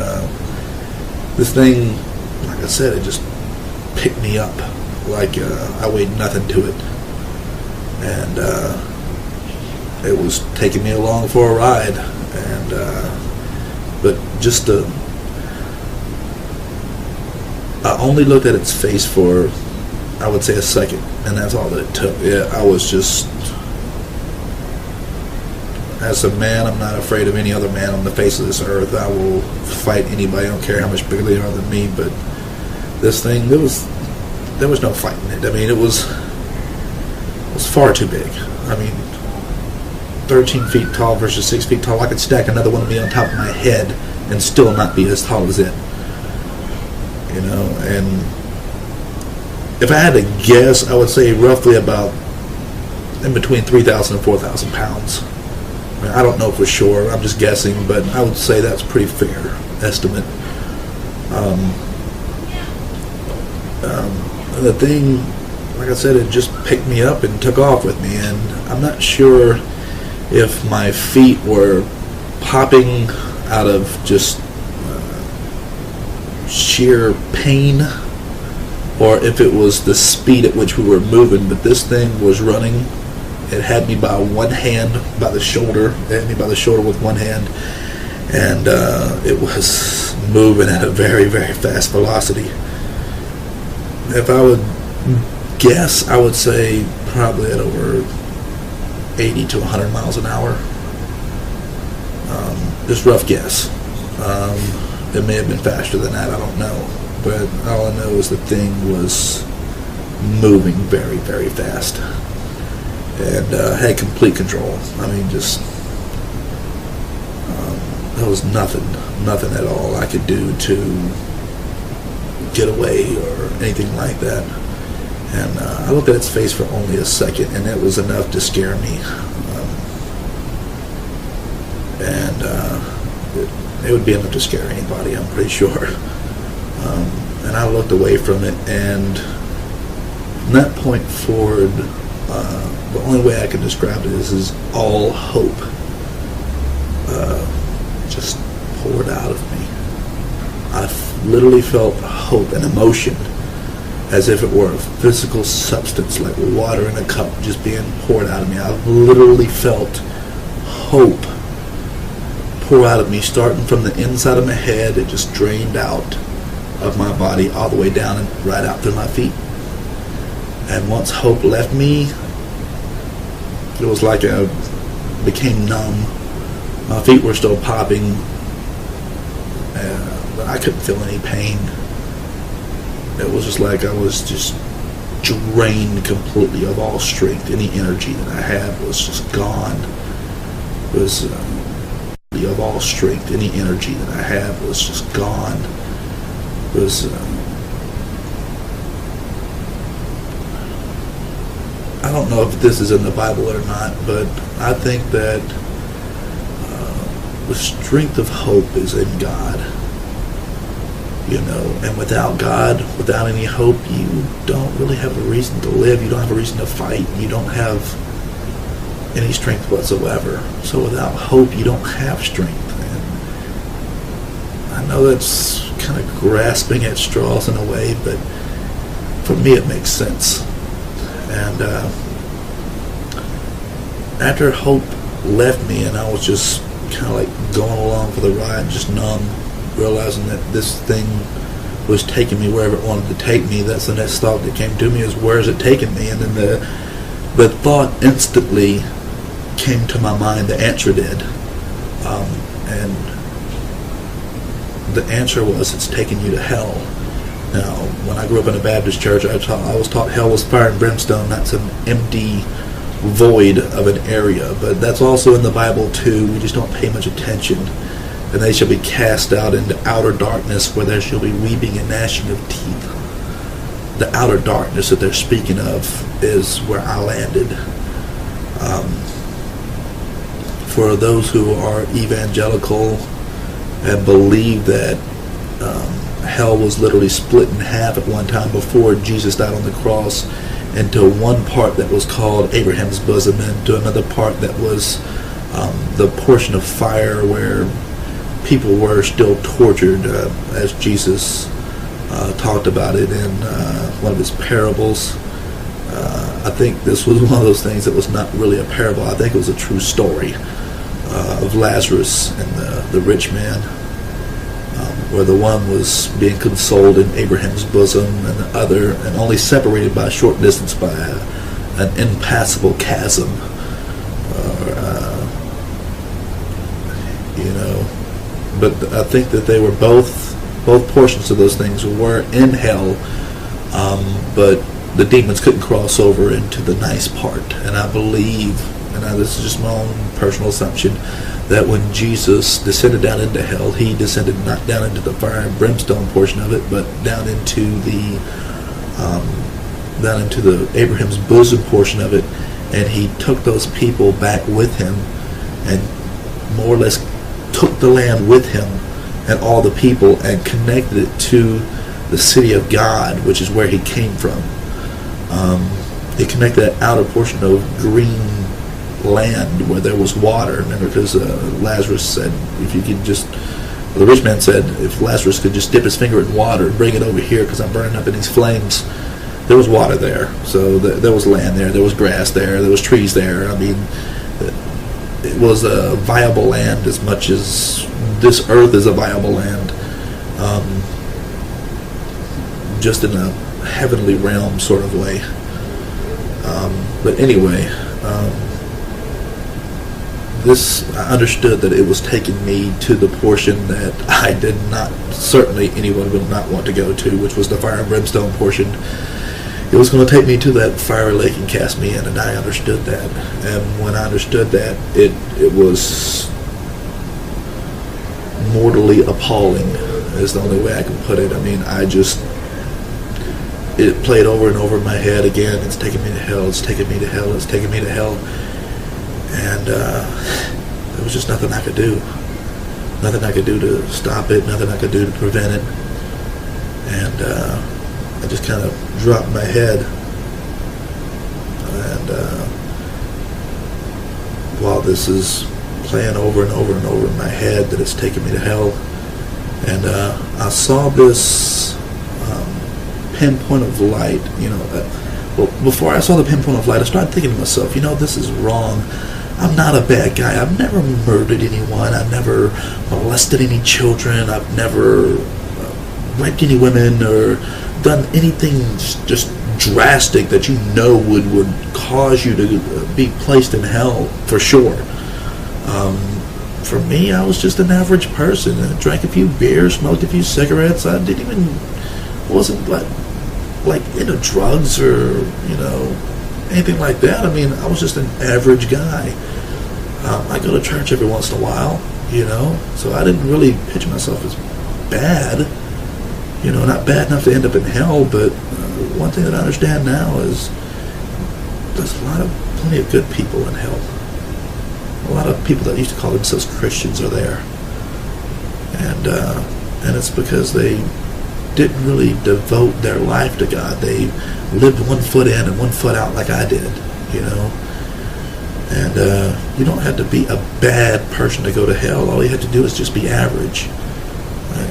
this thing, like I said, it just picked me up like I weighed nothing to it. And it was taking me along for a ride. And but just I only looked at its face for, I would say, a second, and that's all that it took. Yeah, I was just, as a man, I'm not afraid of any other man on the face of this earth. I will fight anybody. I don't care how much bigger they are than me. But this thing, there was no fighting it. I mean, it was far too big. I mean, 13 feet tall versus 6 feet tall. I could stack another one of me on top of my head and still not be as tall as it. You know, and if I had to guess, I would say roughly about in between 3,000 and 4,000 pounds. I mean, I don't know for sure. I'm just guessing, but I would say that's a pretty fair estimate. The thing, like I said, it just picked me up and took off with me, and I'm not sure if my feet were popping out of just sheer pain, or if it was the speed at which we were moving. But this thing was running. It had me by one hand, by the shoulder. It had me by the shoulder with one hand, and it was moving at a very, very fast velocity. If I would guess, I would say probably at over 80 to 100 miles an hour. Just rough guess. It may have been faster than that, I don't know. But all I know is the thing was moving very, very fast. And had complete control. I mean, just there was nothing at all I could do to get away or anything like that. And I looked at its face for only a second, and it was enough to scare me. It would be enough to scare anybody, I'm pretty sure. And I looked away from it, and from that point forward, the only way I can describe it is all hope just poured out of me. I literally felt hope and emotion as if it were a physical substance, like water in a cup just being poured out of me. I literally felt hope pour out of me, starting from the inside of my head. It just drained out of my body all the way down and right out through my feet. And once hope left me, it was like I became numb. My feet were still popping, but I couldn't feel any pain. It was just like I was just drained completely of all strength. Any energy that I had was just gone. It was of all strength. Any energy that I had was just gone. It was I don't know if this is in the Bible or not, but I think that the strength of hope is in God. You know, and without God, without any hope, you don't really have a reason to live. You don't have a reason to fight. You don't have any strength whatsoever. So without hope, you don't have strength. And I know that's kind of grasping at straws in a way, but for me it makes sense. And after hope left me, and I was just kind of like going along for the ride, just numb, realizing that this thing was taking me wherever it wanted to take me. That's the next thought that came to me, is where is it taking me? And then the thought instantly came to my mind. The answer did. And the answer was, it's taking you to hell. Now, when I grew up in a Baptist church, I was taught hell was fire and brimstone. That's an empty void of an area. But that's also in the Bible too. We just don't pay much attention. And they shall be cast out into outer darkness, where there shall be weeping and gnashing of teeth. The outer darkness that they're speaking of is where I landed. For those who are evangelical and believe that hell was literally split in half at one time before Jesus died on the cross, into one part that was called Abraham's bosom, and to another part that was the portion of fire where people were still tortured, as Jesus talked about it in one of his parables. I think this was one of those things that was not really a parable. I think it was a true story of Lazarus and the rich man, where the one was being consoled in Abraham's bosom, and the other, and only separated by a short distance by an impassable chasm. But I think that they were both portions of those things were in hell, but the demons couldn't cross over into the nice part. And I believe, and this is just my own personal assumption, that when Jesus descended down into hell, he descended not down into the fire and brimstone portion of it, but down into the Abraham's bosom portion of it, and he took those people back with him, and more or less took the land with him and all the people, and connected it to the city of God, which is where he came from. He connected that outer portion of green land where there was water. Remember, because Lazarus said, the rich man said, if Lazarus could just dip his finger in water and bring it over here, because I'm burning up in these flames. There was water there, so there was land there was grass there was trees there. I mean, it was a viable land as much as this earth is a viable land, just in a heavenly realm sort of way. But anyway, I understood that it was taking me to the portion that I did not, certainly anyone would not want to go to, which was the fire and brimstone portion. It was going to take me to that fiery lake and cast me in, and I understood that. And when I understood that, it was mortally appalling, is the only way I can put it. I mean, it played over and over in my head again. It's taking me to hell, it's taking me to hell, it's taking me to hell. And there was just nothing I could do. Nothing I could do to stop it, nothing I could do to prevent it. And I just kind of dropped my head. And while this is playing over and over and over in my head, that it's taking me to hell, and I saw this pinpoint of light. Well, before I saw the pinpoint of light, I started thinking to myself, this is wrong. I'm not a bad guy. I've never murdered anyone. I've never molested any children. I've never raped any women or done anything just drastic that would cause you to be placed in hell, for sure. For me, I was just an average person. I drank a few beers, smoked a few cigarettes. I wasn't like into drugs or anything like that. I mean, I was just an average guy. I go to church every once in a while, so I didn't really picture myself as bad. Not bad enough to end up in hell, but one thing that I understand now is there's plenty of good people in hell. A lot of people that used to call themselves Christians are there. And it's because they didn't really devote their life to God. They lived one foot in and one foot out like I did, And you don't have to be a bad person to go to hell. All you have to do is just be average.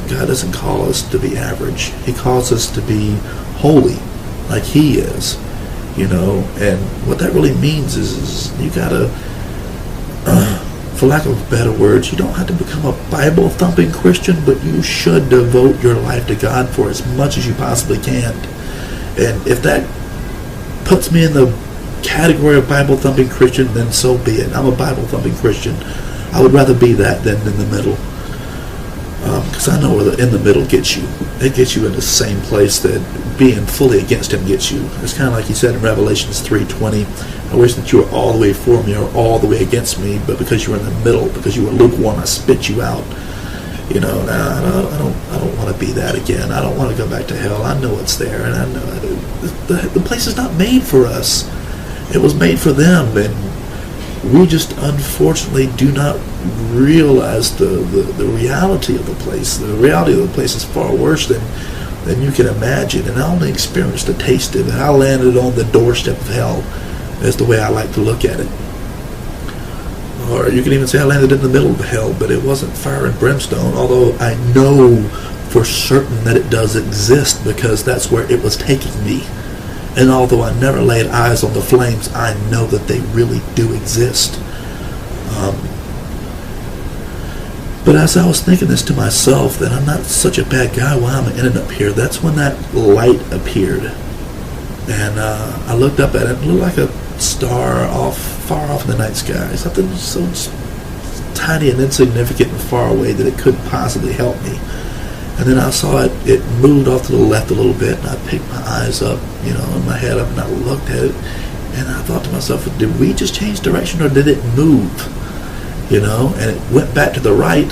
God doesn't call us to be average. He calls us to be holy, like He is, And what that really means is you gotta, for lack of better words, you don't have to become a Bible-thumping Christian, but you should devote your life to God for as much as you possibly can. And if that puts me in the category of Bible-thumping Christian, then so be it. I'm a Bible-thumping Christian. I would rather be that than in the middle. Because I know where the in the middle gets you. It gets you in the same place that being fully against him gets you. It's kind of like he said in Revelations 3:20, I wish that you were all the way for me or all the way against me, but because you were in the middle, because you were lukewarm, I spit you out. You know, I don't want to be that again. I don't want to go back to hell. I know it's there, and I know the place is not made for us. It was made for them, and we just unfortunately do not realize the reality of the place. The reality of the place is far worse than you can imagine, and I only experienced a taste of it. I landed on the doorstep of hell. That's the way I like to look at it. Or you can even say I landed in the middle of hell, but it wasn't fire and brimstone, although I know for certain that it does exist because that's where it was taking me. And although I never laid eyes on the flames, I know that they really do exist. But as I was thinking this to myself, that I'm not such a bad guy, why am I ending up here? That's when that light appeared. And I looked up at it, it looked like a star far off in the night sky. Something so tiny and insignificant and far away that it couldn't possibly help me. And then I saw it moved off to the left a little bit, and I picked my eyes up, and my head up, and I looked at it, and I thought to myself, did we just change direction, or did it move? And it went back to the right,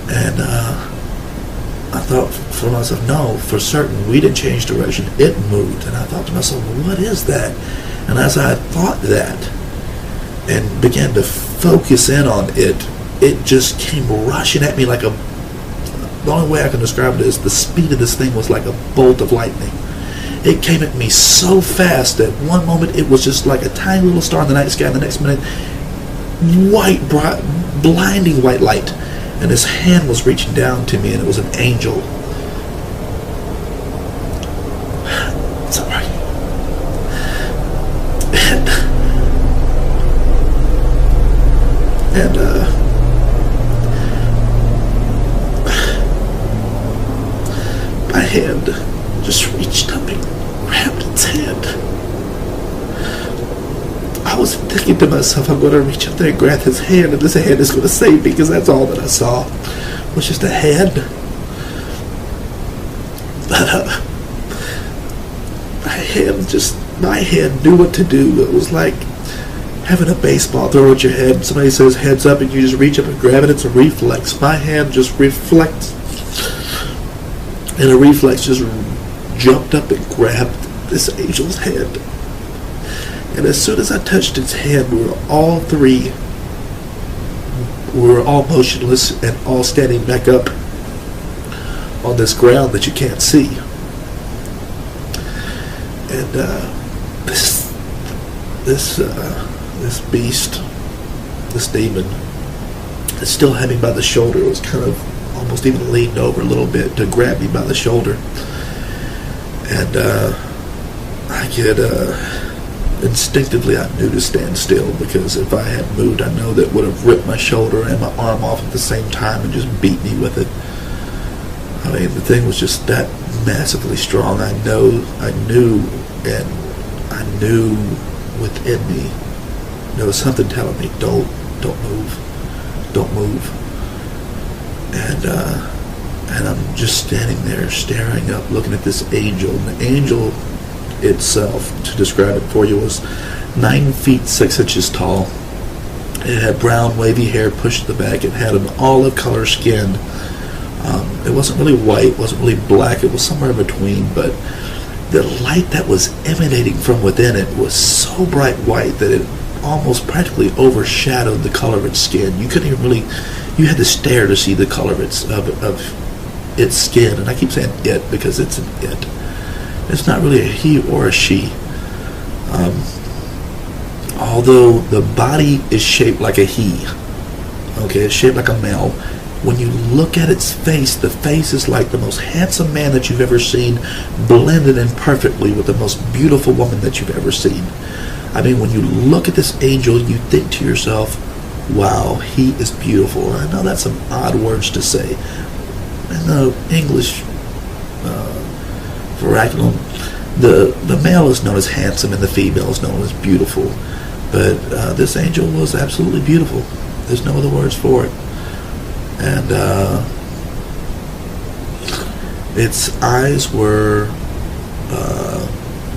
and I thought for myself, no, for certain, we didn't change direction, it moved. And I thought to myself, well, what is that? And as I thought that, and began to focus in on it, it just came rushing at me like the only way I can describe it is the speed of this thing was like a bolt of lightning. It came at me so fast that one moment it was just like a tiny little star in the night sky, and the next minute, white, bright, blinding white light. And his hand was reaching down to me, and it was an angel. It's all right. And my hand just reached up and grabbed its hand. I was thinking to myself, I'm going to reach up there and grab his hand, and this hand is going to save me, because that's all that I saw was just a hand. But my hand knew what to do. It was like having a baseball throw at your head. Somebody says heads up, and you just reach up and grab it. It's a reflex. My hand just reflects. And a reflex just jumped up and grabbed this angel's hand. And as soon as I touched its hand, we were all motionless and all standing back up on this ground that you can't see. And this beast, this demon, it still had me by the shoulder. It was kind of almost even leaned over a little bit to grab me by the shoulder. And I could instinctively, I knew to stand still, because if I had moved, I know that would have ripped my shoulder and my arm off at the same time and just beat me with it. I mean, the thing was just that massively strong. I knew within me there was something telling me, don't move. And I'm just standing there staring up, looking at this angel. And the angel itself, to describe it for you, was 9 feet 6 inches tall. It had brown wavy hair pushed to the back. It had an olive color skin. It wasn't really white, it wasn't really black, it was somewhere in between, but the light that was emanating from within it was so bright white that it almost practically overshadowed the color of its skin. You couldn't even really, you had to stare to see the color of its skin. And I keep saying it because it's an it. It's not really a he or a she. Although the body is shaped like a he. Okay, it's shaped like a male. When you look at its face, the face is like the most handsome man that you've ever seen, blended in perfectly with the most beautiful woman that you've ever seen. I mean, when you look at this angel, you think to yourself, wow, he is beautiful. I know that's some odd words to say. In the English vernacular, The male is known as handsome and the female is known as beautiful. But this angel was absolutely beautiful. There's no other words for it. And its eyes were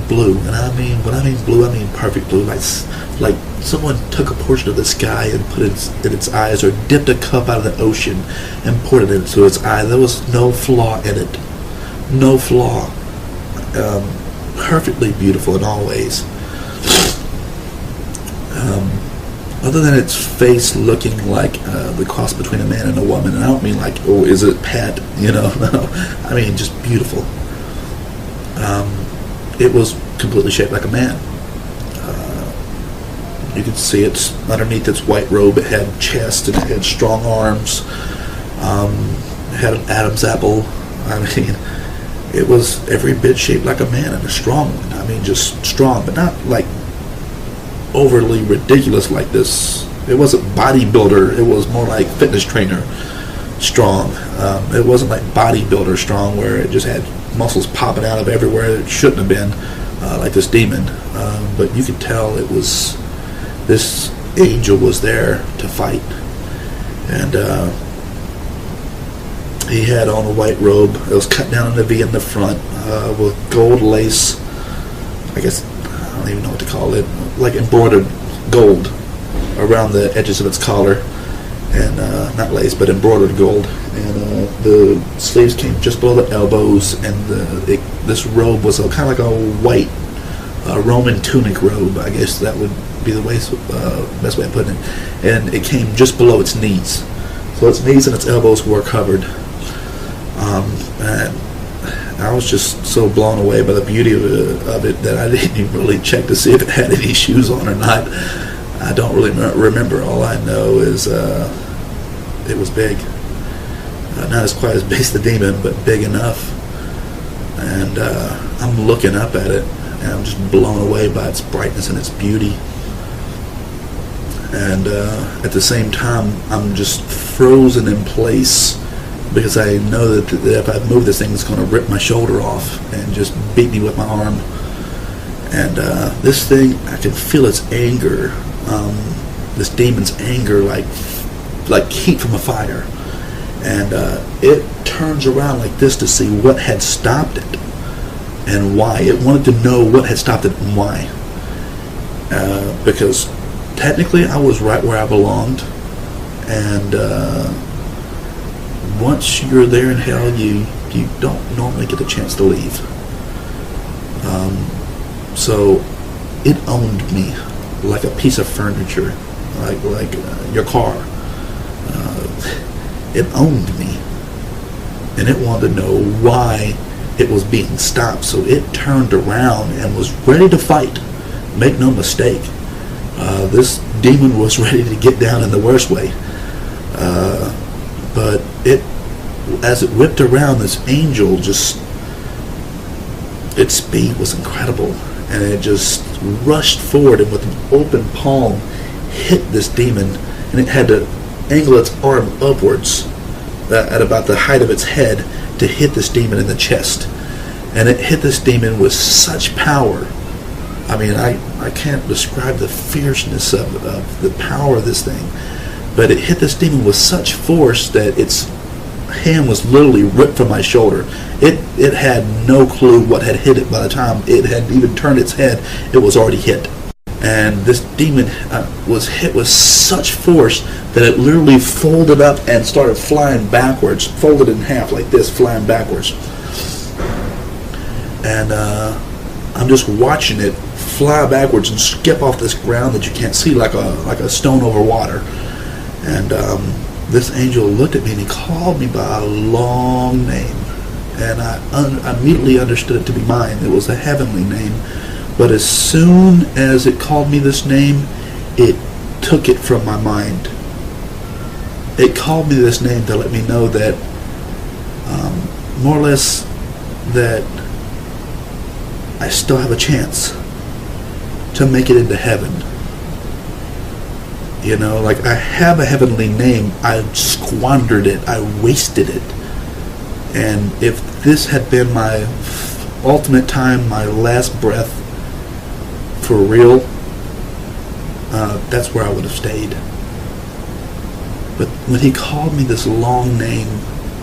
blue. And when I mean blue, I mean perfect blue. Like someone took a portion of the sky and put it in its eyes, or dipped a cup out of the ocean and poured it into its eye. There was no flaw in it. No flaw. Perfectly beautiful in all ways. Other than its face looking like the cross between a man and a woman, and I don't mean like, oh, is it Pat? No. I mean just beautiful. It was completely shaped like a man. You could see it underneath its white robe. It had chest and it had strong arms. It had an Adam's apple. I mean, it was every bit shaped like a man, and a strong one. I mean, just strong, but not like overly ridiculous like this. It wasn't bodybuilder. It was more like fitness trainer strong. It wasn't like bodybuilder strong, where it just had muscles popping out of everywhere it shouldn't have been, like this demon. But you could tell it was, this angel was there to fight. And he had on a white robe. It was cut down in a V in the front with gold lace. I guess, I don't even know what to call it. Like embroidered gold around the edges of its collar. And not lace, but embroidered gold. And the sleeves came just below the elbows. And this robe was kind of like a white Roman tunic robe. I guess that would be the best way of putting it. And it came just below its knees. So its knees and its elbows were covered. And I was just so blown away by the beauty of it that I didn't even really check to see if it had any shoes on or not. I don't really remember. All I know is it was big. Not as quite as big as the demon, but big enough. And I'm looking up at it, and I'm just blown away by its brightness and its beauty. And at the same time, I'm just frozen in place, because I know that if I move this thing, it's going to rip my shoulder off and just beat me with my arm. And this thing, I can feel its anger, this demon's anger, like heat from a fire. And it turns around like this to see what had stopped it and why. It wanted to know what had stopped it and why. Because technically I was right where I belonged. And once you're there in hell, you don't normally get a chance to leave. So it owned me like a piece of furniture, like your car. It owned me, and it wanted to know why it was being stopped. So it turned around and was ready to fight. Make no mistake, this demon was ready to get down in the worst way. But as it whipped around, this angel its speed was incredible, and it just rushed forward and with an open palm hit this demon, and it had to angle its arm upwards at about the height of its head to hit this demon in the chest. And it hit this demon with such power. I mean, I can't describe the fierceness of the power of this thing, but it hit this demon with such force that its hand was literally ripped from my shoulder. It had no clue what had hit it. By the time it had even turned its head, it was already hit. And this demon was hit with such force that it literally folded up and started flying backwards, folded in half like this, flying backwards. And I'm just watching it fly backwards and skip off this ground that you can't see, like a stone over water. And this angel looked at me and he called me by a long name, and I immediately understood it to be mine. It was a heavenly name. But as soon as it called me this name, it took it from my mind. It called me this name to let me know that, more or less, that I still have a chance to make it into heaven. You know, like, I have a heavenly name. I squandered it. I wasted it. And if this had been my ultimate time, my last breath for real, that's where I would have stayed. But when he called me this long name,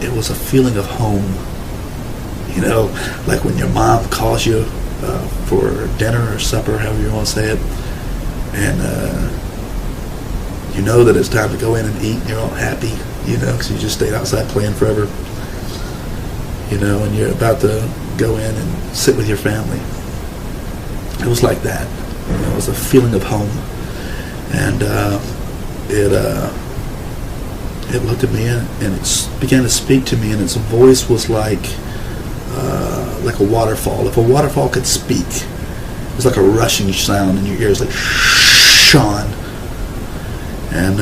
it was a feeling of home. You know, like when your mom calls you for dinner or supper, however you want to say it, and you know that it's time to go in and eat, and you're all happy, you know, because you just stayed outside playing forever, you know, and you're about to go in and sit with your family. It was like that. You know, it was a feeling of home, and it looked at me and it began to speak to me, and its voice was like a waterfall. If a waterfall could speak, it was like a rushing sound in your ears, like Sean. And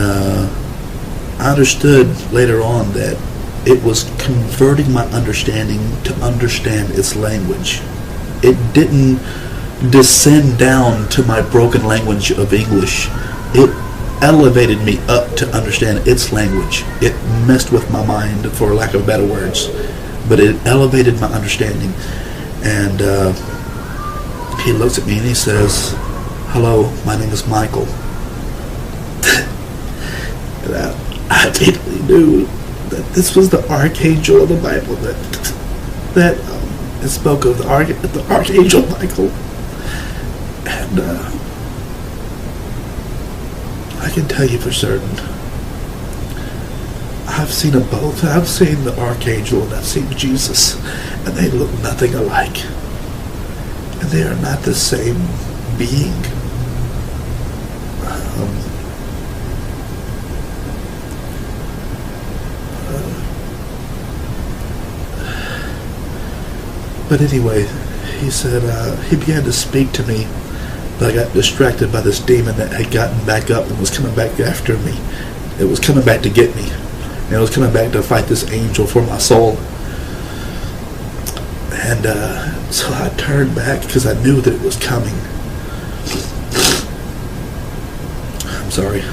I understood later on that it was converting my understanding to understand its language. It didn't descend down to my broken language of English. It elevated me up to understand its language. It messed with my mind, for lack of better words, but it elevated my understanding. And he looks at me and he says, "Hello, my name is Michael." And I immediately knew that this was the archangel of the Bible that it spoke of, the archangel Michael. And I can tell you for certain, I've seen them both. I've seen the archangel and I've seen Jesus, and they look nothing alike. And they are not the same being. But anyway, he said, he began to speak to me, but I got distracted by this demon that had gotten back up and was coming back after me. It was coming back to get me. And it was coming back to fight this angel for my soul. And so I turned back because I knew that it was coming. I'm sorry.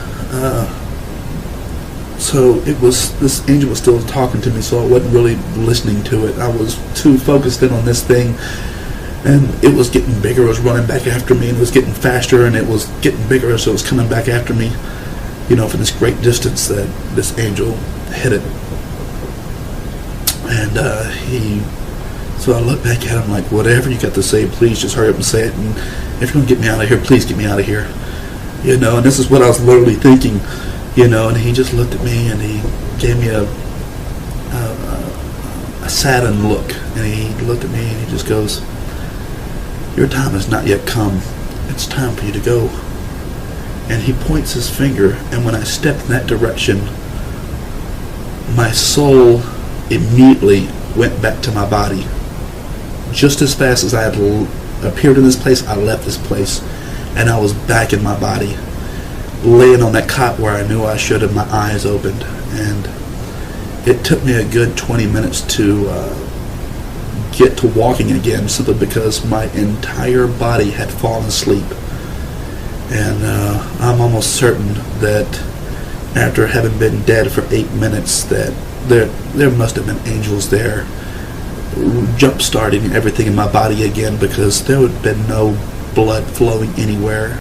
So it was, this angel was still talking to me, so I wasn't really listening to it. I was too focused in on this thing, and it was getting bigger. It was running back after me, and it was getting faster, and it was getting bigger, so it was coming back after me, you know, from this great distance that this angel hit it. And so I looked back at him like, whatever you got to say, please just hurry up and say it, and if you're going to get me out of here, please get me out of here. You know, and this is what I was literally thinking. You know, and he just looked at me and he gave me a saddened look, and he looked at me and he just goes, "Your time has not yet come. It's time for you to go." And he points his finger, and when I stepped in that direction, my soul immediately went back to my body. Just as fast as I had appeared in this place, I left this place, and I was back in my body, laying on that cot where I knew I should have, my eyes opened. And it took me a good 20 minutes to get to walking again, simply because my entire body had fallen asleep. And I'm almost certain that after having been dead for 8 minutes, that there must have been angels there jump starting everything in my body again, because there would have been no blood flowing anywhere.